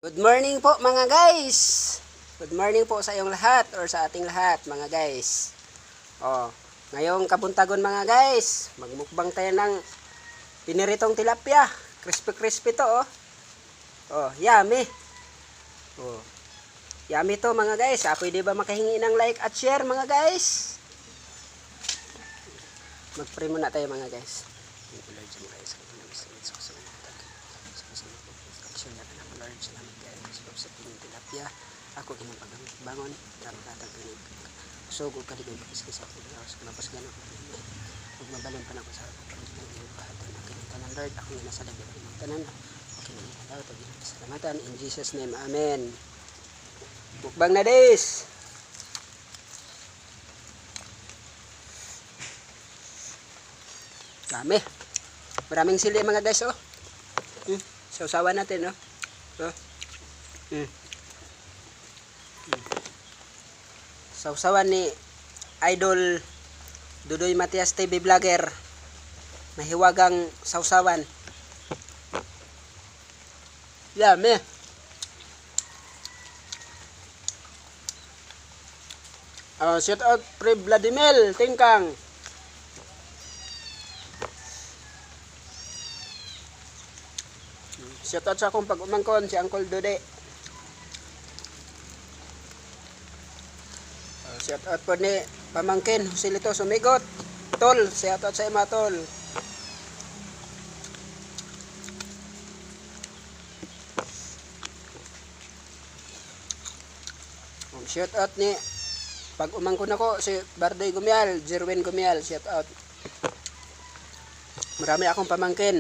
Good morning po mga guys. Good morning po sa iyong lahat or sa ating lahat mga guys. Ngayong kabuntagon mga guys, magmukbang tayo ng piniritong tilapia. Crispy to yummy. Yummy to mga guys. Pwede ba makahingi ng like at share mga guys? Mag-pray muna tayo mga guys. Sa piling tilapia ako ginapagbangon dapat natagin sugod kaligay kasi sa paglawas ko napos gano ug mabalon pa nako sa pagpahatan ng kinitanan Lord ako nga nasa labi ng tanan okay na ikaw to salamatan in Jesus name, amen. Mukbang na des. Dami, maraming sili mga guys sausawan natin Sausawan ni Idol Dudoy Matias TV Vlogger. Mahiwagang sausawan. Yummy. Shout out Pre Vladimir Tingkang. Shout out sa akong pag-umangkon si Uncle Dude. Shout out po ni pamangkin Joselito Sumigot. Tol, shout out sa ima tol. Shout out ni pag-umangkon ako si Bardoy Gumial, Jerwin Gumial, shout out. Marami akong pamangkin.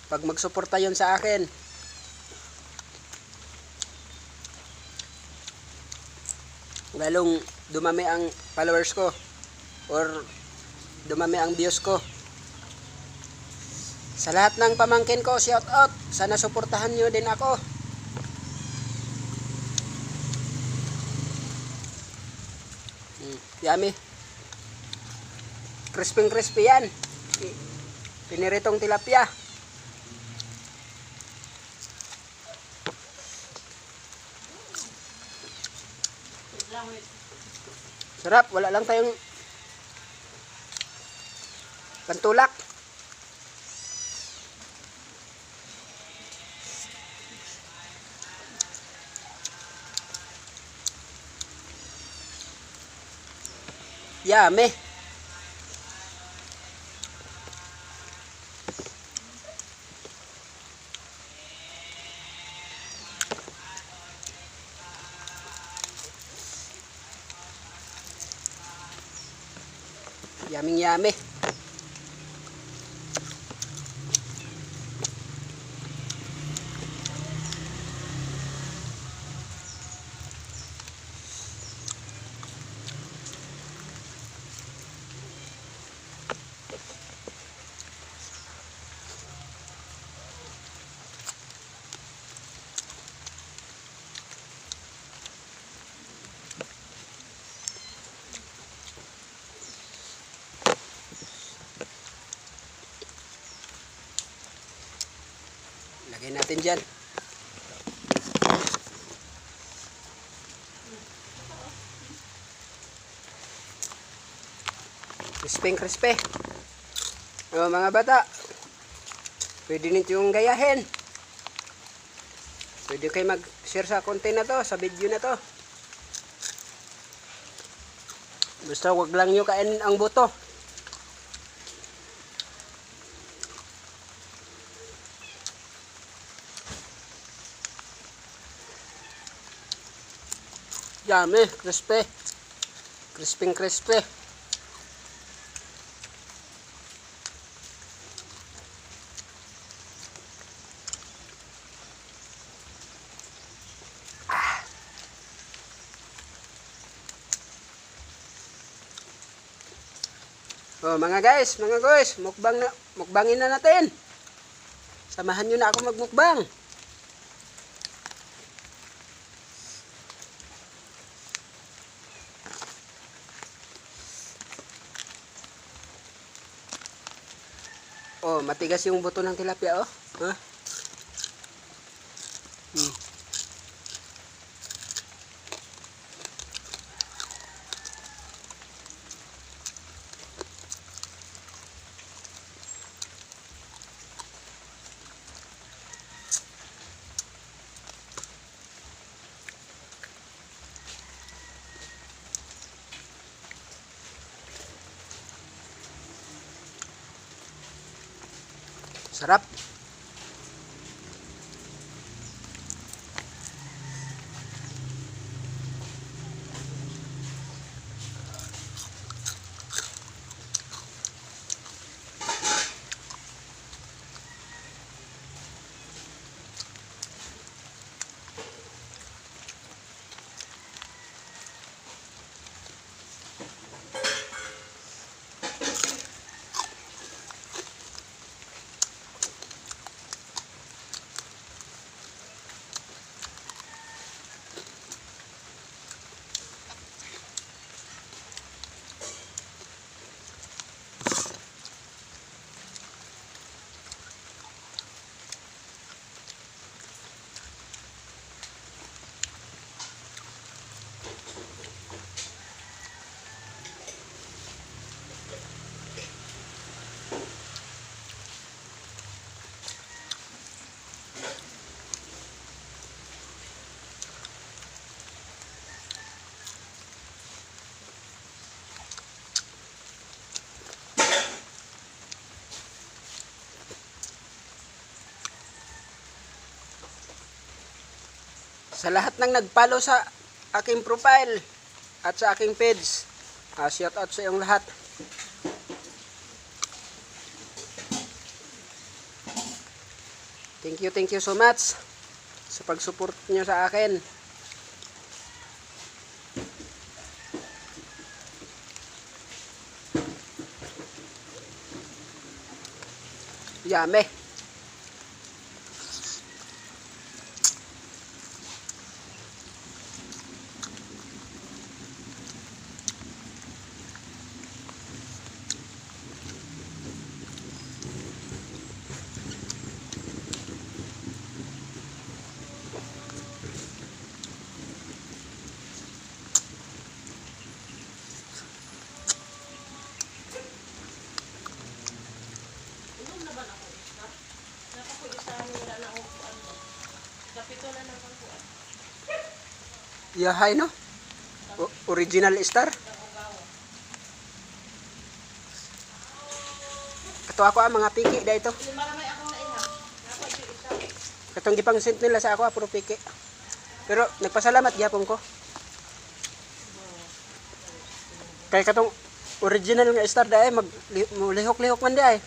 Pag magsuporta yon sa akin, lalong dumami ang followers ko or dumami ang views ko. Sa lahat ng pamangkin ko, shout out. Sana suportahan nyo din ako. Yummy. Crispy yan. Piniritong tilapia. Sarap, wala lang tayong pantulak. Yummy. Yummy. Lagay natin dyan. Crispy. Mga bata, pwede nito yung gayahin. Pwede kayo mag-share sa content na to, sa video na to. Basta wag lang nyo kainin ang buto. Yummy, crispy. Mga guys, mukbangin na natin. Samahan nyo na ako magmukbang. Matigas yung buto ng tilapia Sarap. Sa lahat ng nag-follow sa aking profile at sa aking page, shout out sa iyong lahat. Thank you so much sa pag-support nyo sa akin. Yummy. Yahay no? Original star. Kato ako ang mga piki dito. Katong gipang sent nila sa ako puro piki. Pero nagpasalamat gyapon ko. Kay katong original nga star dai lihok-lihok man dai.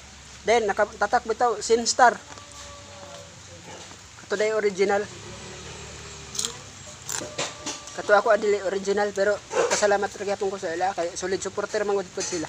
Then nakatatak bitaw sin star. Kato dai original. Kato ako adili original pero nagpasalamat ra gyapon ko sa ila kay solid supporter man gud sila.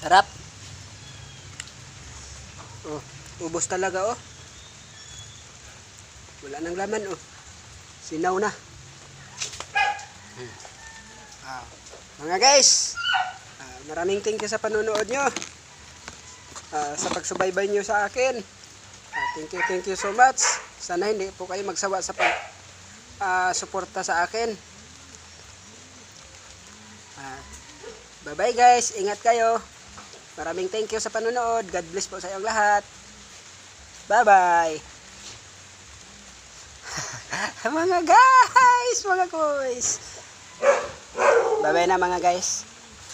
Sarap. Oh, ubos talaga oh. Wala nang laman oh. Sinaw na. Mga guys, maraming thank you sa panonood nyo. Sa pagsubaybay nyo sa akin. Thank you so much. Sana hindi po kayo magsawa sa suporta sa akin. Bye bye guys, ingat kayo. Maraming thank you sa panonood. God bless po sa iyong lahat. Bye bye. Mga guys, mga boys. Bye bye na mga guys.